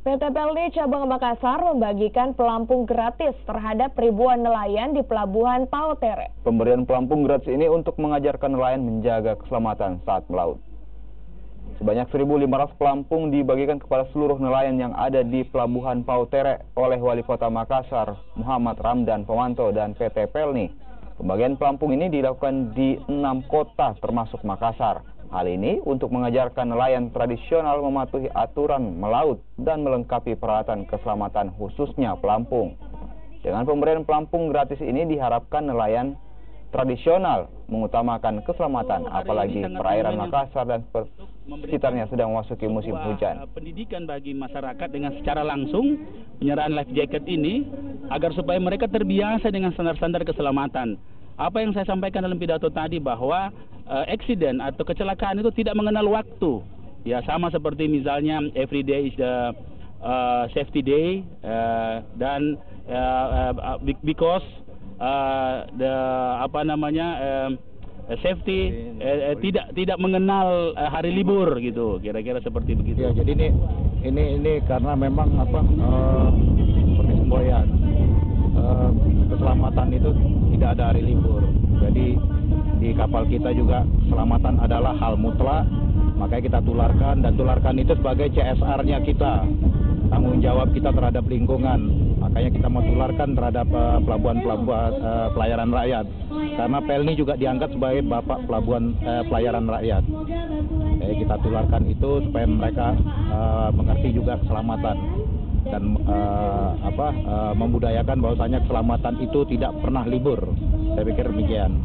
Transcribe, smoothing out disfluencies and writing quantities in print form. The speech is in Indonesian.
PT Pelni Cabang Makassar membagikan pelampung gratis terhadap ribuan nelayan di Pelabuhan Pautere. Pemberian pelampung gratis ini untuk mengajarkan nelayan menjaga keselamatan saat melaut. Sebanyak 1.500 pelampung dibagikan kepada seluruh nelayan yang ada di Pelabuhan Pautere oleh Wali Kota Makassar, Muhammad Ramdan Pomanto dan PT Pelni. Pembagian pelampung ini dilakukan di 6 kota termasuk Makassar. Hal ini untuk mengajarkan nelayan tradisional mematuhi aturan melaut dan melengkapi peralatan keselamatan khususnya pelampung. Dengan pemberian pelampung gratis ini diharapkan nelayan tradisional mengutamakan keselamatan, apalagi perairan Makassar dan sekitarnya sedang memasuki musim hujan. Pendidikan bagi masyarakat dengan secara langsung penyerahan life jacket ini agar supaya mereka terbiasa dengan standar-standar keselamatan. Apa yang saya sampaikan dalam pidato tadi bahwa accident atau kecelakaan itu tidak mengenal waktu. Ya, sama seperti misalnya every day is the safety day dan because safety tidak mengenal hari libur gitu, kira-kira seperti begitu. Ya, jadi ini karena memang seperti semboyan keselamatan itu tidak ada hari libur. Jadi di kapal kita juga keselamatan adalah hal mutlak, makanya kita tularkan itu sebagai CSR-nya kita, tanggung jawab kita terhadap lingkungan. Makanya kita mau tularkan terhadap pelabuhan-pelabuhan pelayaran rakyat, karena Pelni juga diangkat sebagai bapak pelabuhan pelayaran rakyat. Jadi kita tularkan itu supaya mereka mengerti juga keselamatan dan membudayakan bahwasanya keselamatan itu tidak pernah libur. Saya pikir demikian.